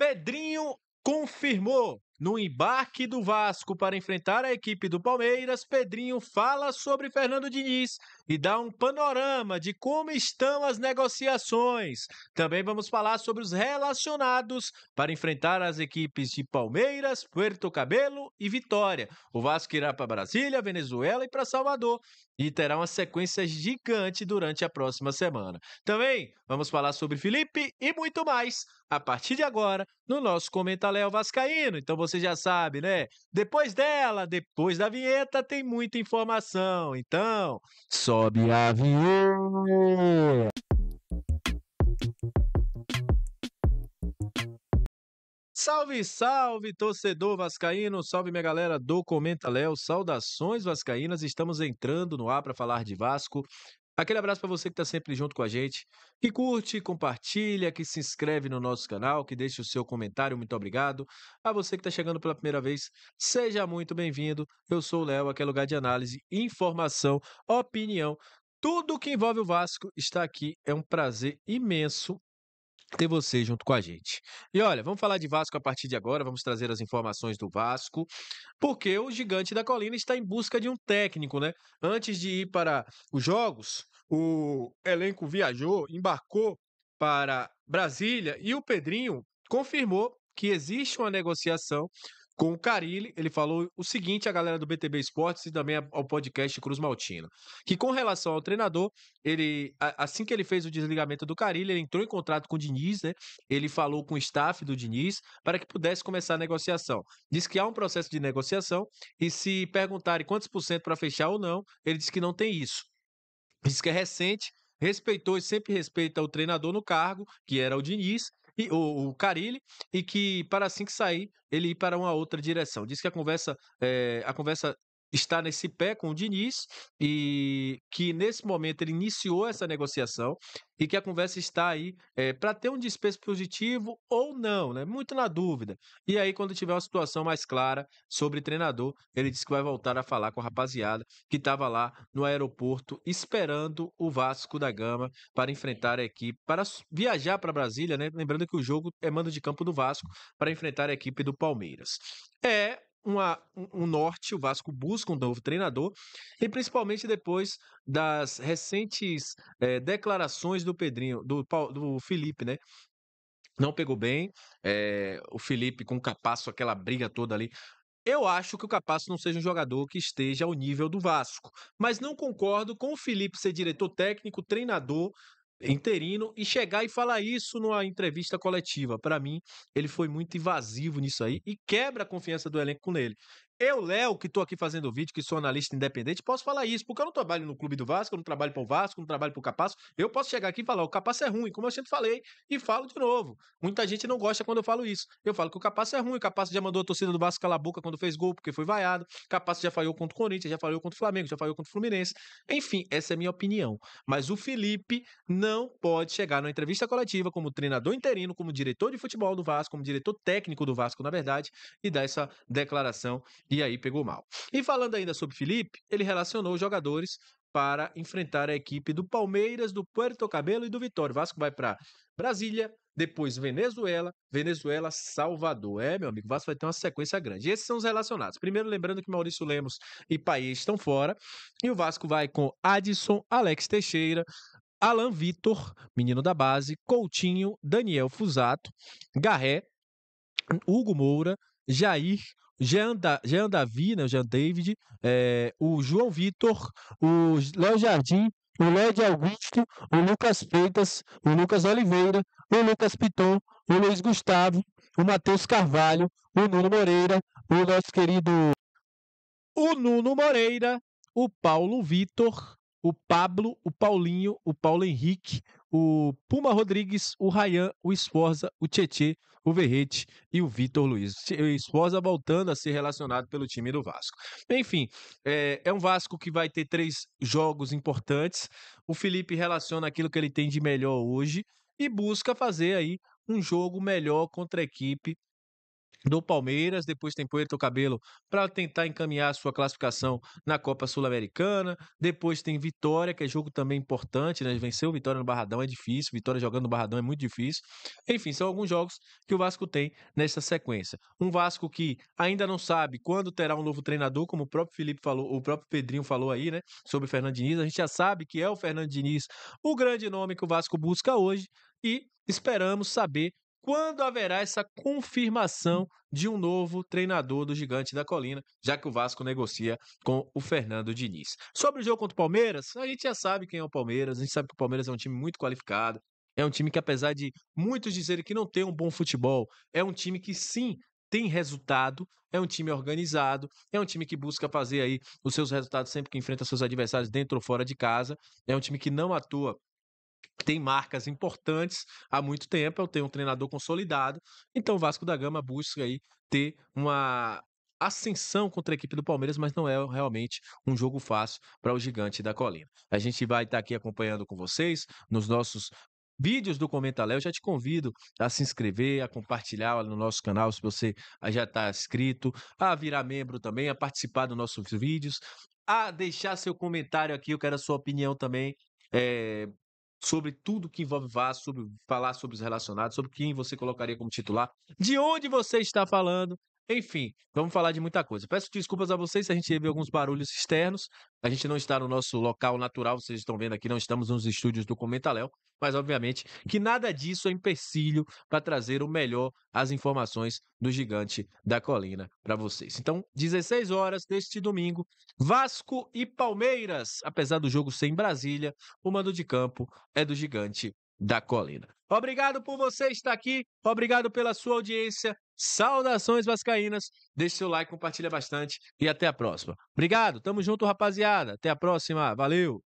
Pedrinho confirmou. No embarque do Vasco para enfrentar a equipe do Palmeiras, Pedrinho fala sobre Fernando Diniz e dá um panorama de como estão as negociações. Também vamos falar sobre os relacionados para enfrentar as equipes de Palmeiras, Puerto Cabelo e Vitória. O Vasco irá para Brasília, Venezuela e para Salvador e terá uma sequência gigante durante a próxima semana. Também vamos falar sobre Felipe e muito mais a partir de agora no nosso Comenta Léo Vascaíno. Então você já sabe, né? Depois da vinheta, tem muita informação. Então, sobe a vinheta! Salve, salve, torcedor vascaíno, salve minha galera do Comenta Léo, saudações vascaínas, estamos entrando no ar para falar de Vasco. Aquele abraço para você que está sempre junto com a gente, que curte, compartilha, que se inscreve no nosso canal, que deixa o seu comentário, muito obrigado. A você que está chegando pela primeira vez, seja muito bem-vindo. Eu sou o Léo, aqui é lugar de análise, informação, opinião. Tudo que envolve o Vasco está aqui, é um prazer imenso ter você junto com a gente. E olha, vamos falar de Vasco a partir de agora, vamos trazer as informações do Vasco, porque o Gigante da Colina está em busca de um técnico, né? Antes de ir para os jogos, o elenco viajou, embarcou para Brasília e o Pedrinho confirmou que existe uma negociação com o Carille. Ele falou o seguinte à galera do BTB Esportes e também ao podcast Cruz Maltina, que com relação ao treinador, assim que ele fez o desligamento do Carille, ele entrou em contrato com o Diniz, né? Ele falou com o staff do Diniz para que pudesse começar a negociação. Diz que há um processo de negociação e se perguntarem quantos por cento para fechar ou não, ele diz que não tem isso. Diz que é recente, respeitou e sempre respeita o treinador no cargo, que era o Diniz, e o Carille, e que para assim que sair, ele ir para uma outra direção. Diz que a conversa está nesse pé com o Diniz e que nesse momento ele iniciou essa negociação e que a conversa está aí para ter um despejo positivo ou não, né? Muito na dúvida. E aí, quando tiver uma situação mais clara sobre treinador, ele disse que vai voltar a falar com a rapaziada que estava lá no aeroporto esperando o Vasco da Gama para enfrentar a equipe, para viajar para Brasília, né? Lembrando que o jogo é mando de campo do Vasco para enfrentar a equipe do Palmeiras. É um norte, o Vasco busca um novo treinador, e principalmente depois das recentes declarações do Pedrinho, do Felipe, né? Não pegou bem, o Felipe com o Capasso, aquela briga toda ali. Eu acho que o Capasso não seja um jogador que esteja ao nível do Vasco, mas não concordo com o Felipe ser diretor técnico, treinador, interino e chegar e falar isso numa entrevista coletiva. Para mim, ele foi muito invasivo nisso aí e quebra a confiança do elenco com ele. Eu, Léo, que estou aqui fazendo vídeo, que sou analista independente, posso falar isso, porque eu não trabalho no clube do Vasco, eu não trabalho para o Vasco, não trabalho para o Capasso. Eu posso chegar aqui e falar, o Capasso é ruim, como eu sempre falei, e falo de novo. Muita gente não gosta quando eu falo isso. Eu falo que o Capasso é ruim, o Capasso já mandou a torcida do Vasco calar a boca quando fez gol, porque foi vaiado. O Capasso já falhou contra o Corinthians, já falhou contra o Flamengo, já falhou contra o Fluminense. Enfim, essa é a minha opinião. Mas o Felipe não pode chegar numa entrevista coletiva como treinador interino, como diretor de futebol do Vasco, como diretor técnico do Vasco, na verdade, e dar essa declaração, e aí pegou mal. E falando ainda sobre Felipe, ele relacionou os jogadores para enfrentar a equipe do Palmeiras, do Puerto Cabelo e do Vitória. O Vasco vai para Brasília, depois Venezuela, Salvador. Meu amigo, o Vasco vai ter uma sequência grande. Esses são os relacionados. Primeiro, lembrando que Maurício Lemos e Paes estão fora. E o Vasco vai com Adson, Alex Teixeira, Alan Vitor, menino da base, Coutinho, Daniel Fusato, Garré, Hugo Moura, Jair, Jean Davi, né, o Jean David, o João Vitor, o Léo Jardim, o Léo de Augusto, o Lucas Freitas, o Lucas Oliveira, o Lucas Piton, o Luiz Gustavo, o Matheus Carvalho, o Nuno Moreira, o nosso querido Nuno Moreira, o Paulo Vitor, o Pablo, o Paulinho, o Paulo Henrique, o Puma Rodrigues, o Rayan, o Esforza, o Tietê, o Verrete e o Vitor Luiz. O Esforza voltando a ser relacionado pelo time do Vasco. Enfim, é um Vasco que vai ter 3 jogos importantes. O Felipe relaciona aquilo que ele tem de melhor hoje e busca fazer aí um jogo melhor contra a equipe do Palmeiras, depois tem Puerto Cabello para tentar encaminhar a sua classificação na Copa Sul-Americana, depois tem Vitória, que é jogo também importante, né, vencer o Vitória no Barradão é difícil, Vitória jogando no Barradão é muito difícil. Enfim, são alguns jogos que o Vasco tem nessa sequência. Um Vasco que ainda não sabe quando terá um novo treinador, como o próprio Felipe falou, o próprio Pedrinho falou aí, né, sobre o Fernando Diniz, a gente já sabe que é o Fernando Diniz o grande nome que o Vasco busca hoje e esperamos saber quando haverá essa confirmação de um novo treinador do Gigante da Colina, já que o Vasco negocia com o Fernando Diniz. Sobre o jogo contra o Palmeiras, a gente já sabe quem é o Palmeiras, a gente sabe que o Palmeiras é um time muito qualificado, é um time que, apesar de muitos dizerem que não tem um bom futebol, é um time que sim tem resultado, é um time organizado, é um time que busca fazer aí os seus resultados sempre que enfrenta seus adversários dentro ou fora de casa, é um time que não atua, tem marcas importantes há muito tempo, eu tenho um treinador consolidado, então o Vasco da Gama busca aí ter uma ascensão contra a equipe do Palmeiras, mas não é realmente um jogo fácil para o Gigante da Colina. A gente vai estar aqui acompanhando com vocês nos nossos vídeos do Comenta Léo. Já te convido a se inscrever, a compartilhar no nosso canal, se você já está inscrito, a virar membro também, a participar dos nossos vídeos, a deixar seu comentário aqui, eu quero a sua opinião também. eh, Sobre tudo que envolve Vasco, sobre falar sobre os relacionados, sobre quem você colocaria como titular, de onde você está falando, enfim, vamos falar de muita coisa. Peço desculpas a vocês se a gente teve alguns barulhos externos, a gente não está no nosso local natural, vocês estão vendo aqui, não estamos nos estúdios do Comenta Léo, mas obviamente que nada disso é empecilho para trazer o melhor, as informações do Gigante da Colina para vocês. Então, 16 horas deste domingo, Vasco e Palmeiras, apesar do jogo ser em Brasília, o mando de campo é do Gigante da Colina. Obrigado por você estar aqui, obrigado pela sua audiência. Saudações vascaínas. Deixe seu like, compartilha bastante e até a próxima. Obrigado, tamo junto, rapaziada. Até a próxima. Valeu.